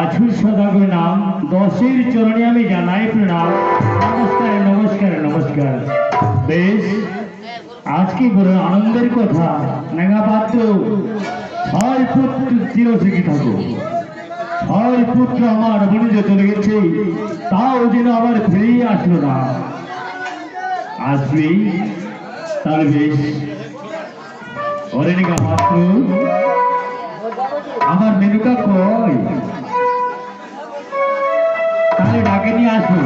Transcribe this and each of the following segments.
বাছুর সদাগর নাম দশের চরণে আমি জানাই প্রণাম। নমস্কার নমস্কার নমস্কার। বেশ, আজকে বড় আনন্দের কথা। নেগা পাত্র, ছয় পুত্র চিরসুখী থাকো। ছয় পুত্র আমার বনিতে চলে গেছে, তাও যেন আবার ফিরেই আসলো না। আসবি তাহলে বেশ। ওরে নেগা পাত্র, আমার মেনুকা কই? তাহলে ডাকে নিয়ে আসো।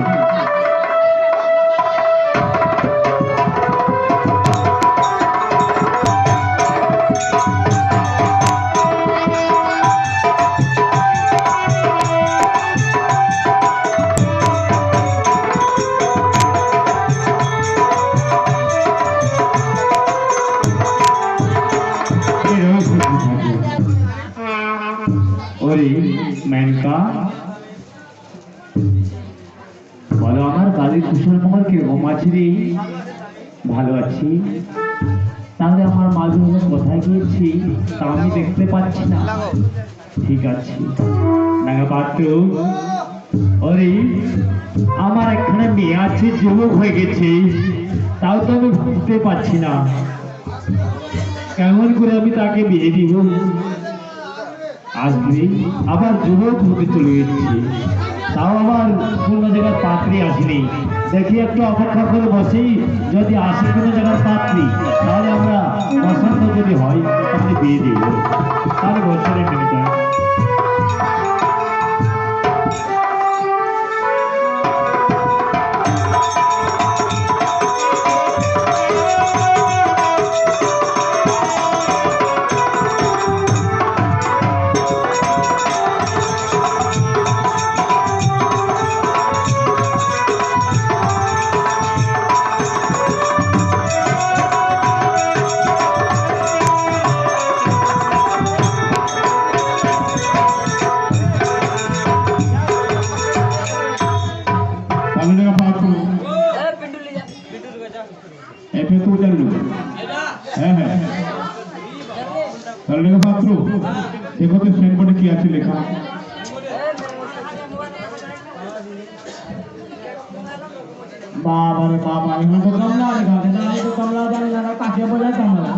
মেনকা বলো, আমার বাড়ির কুশল মঙ্গল কিরকম আছে রে? ভালো আছি। তাহলে আমার মাঝে মাঝে কোথায় গিয়েছি তা আমি দেখতে পাচ্ছি না। ঠিক আছে নাগা পাত্র, ওরে আমার এখানে মেয়ে আছে, যুবক হয়ে গেছে, তাও তো আমি বুঝতে পারছি না কেমন করে আমি তাকে বিয়ে দিব। আসবে আবার যুবক হতে চলে গেছে, তাও আবার কোনো জায়গার পাত্রী আসেনি। দেখি একটু অপেক্ষা করে বসি, যদি আসে কোনো জায়গার পাত্রী তাহলে আমরা পছন্দ যদি হয় তাহলে বিয়ে দিব। তাহলে বছরে মেনে যায়। देखो तो साइन बोर्ड की আছে লেখা बाबा रे बाबा, यहाँ तो कमला लिखा है ना, ये तो कमला जाने लगा काके बोला कमला।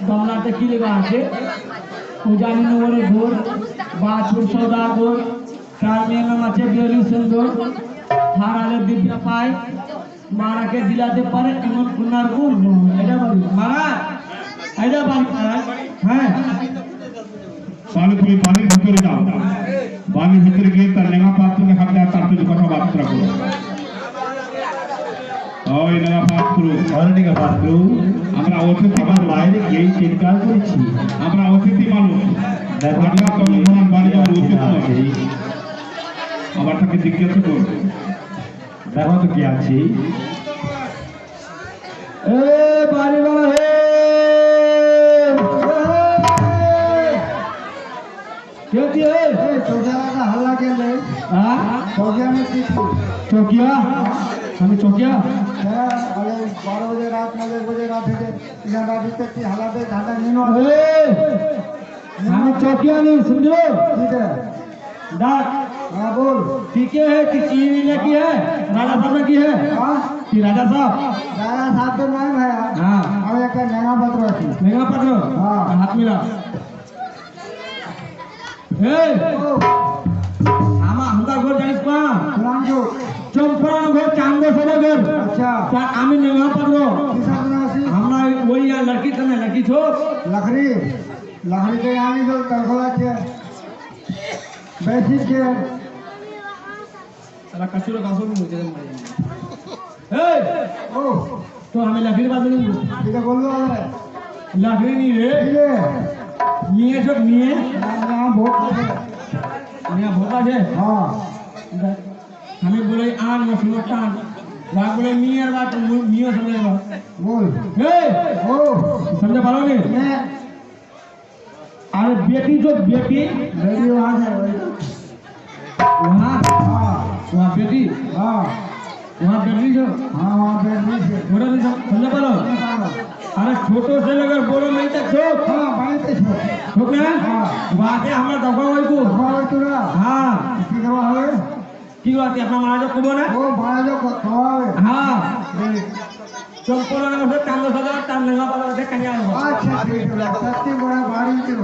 कमला तो की लिखा है? पूजानी नवरे घोर बाछुर सौदागर कामे नाम আছে বেলি সুন্দর হারালে দিব্যা পায় মারাকে দিলাতে পারে এমন কুনার গুণ। এটা বলি মারা, এটা বলি হ্যাঁ। তাহলে তুমি পানির ভিতরে যাও, পানির ভিতরে গিয়ে তার নেগা পাত্রকে হাতে আর তার সাথে কথাবার্তা করো। ওই নেগা পাত্র, ওই নেগা পাত্র, আমরা অতিথি আমার বাইরে গিয়ে চিৎকার করেছি। আমরা অতিথি মানুষ, দেখো তোমার বাড়ি যাওয়ার উচিত নয়। আবার তাকে জিজ্ঞাসা করো, দেখো তো কি আছে। এ বাড়ি বাড়া হে, क्यों दिए? चौकिया का हल्ला के ले हाँ चौकिया में चौकिया, हमें चौकिया अरे 12 बजे रात 9 बजे रात है यहाँ रात तक की हालत है घाटा नहीं हो। हमें चौकिया नहीं समझो। ठीक है डाक हाँ बोल ठीक है कि चीनी ने की है, राजा साहब ने की है। हाँ कि राजा साहब तो नहीं भैया। हाँ अब एक नया पत्र है मेगा पत्र। हाँ हाथ मिला। हमका घर जानिस पा रामजो चंपरान घर चांदो सदागर। अच्छा ता आमी नेगा पत्र किसा बनासी हमरा वही या लड़की तने लड़की छो लकड़ी लकड़ी के आने जो तरखला के बेसिक के साला कचुरा गासो भी मुझे मारे। ओ तो हमें लकड़ी बात नहीं ठीक है बोल दो लकड़ी नहीं रे, ठीक है निये सब निये यहाँ बहुत निया भोका है। हाँ हमें बोले आन मसलो टान बात बोले नियर बात नियो समझे बात बोल हे ओ समझे पालोगे? मैं अरे बेटी जो बेटी बेटी वहाँ से वहाँ हाँ वहाँ बेटी हाँ वहाँ बेटी जो हाँ वहाँ बेटी से छोटा समझे पालो। अरे छोटो से लगा बोलो नहीं तक छो हाँ बाई पे छो হোক না হ্যাঁ। বাকে আমরা দফা হইবো আমার তোরা হ্যাঁ কি করবা হবে কি করতে আপনার মারা কব না ও বাড়া খাওয়া হবে হ্যাঁ চম্পলা বসে কান্দ সাদা টান লেগা পালা দেখে কানিয়া আইবো আচ্ছা ঠিক আছে সত্যি বড় বাড়ি ছিল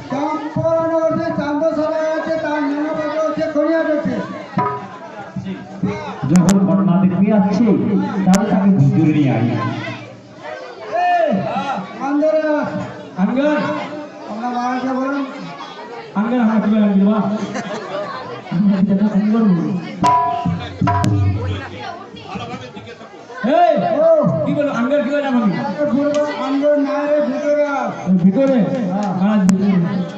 চম্পরনগরে চান্দ সবাই আছে তার নানা বাবা হচ্ছে করিয়া যাচ্ছে যখন বন্যা দেখতে যাচ্ছে তাহলে তাকে হুজুর নিয়ে আই আন্দরে আঙ্গার আমরা বাবাকে বলুন আঙ্গার আমার কি বলেন দিবা এই ও কি বলো আঙ্গার কি বলে আমাকে আন্দর না রে ভিতরে ভিতরে হ্যাঁ ভিতরে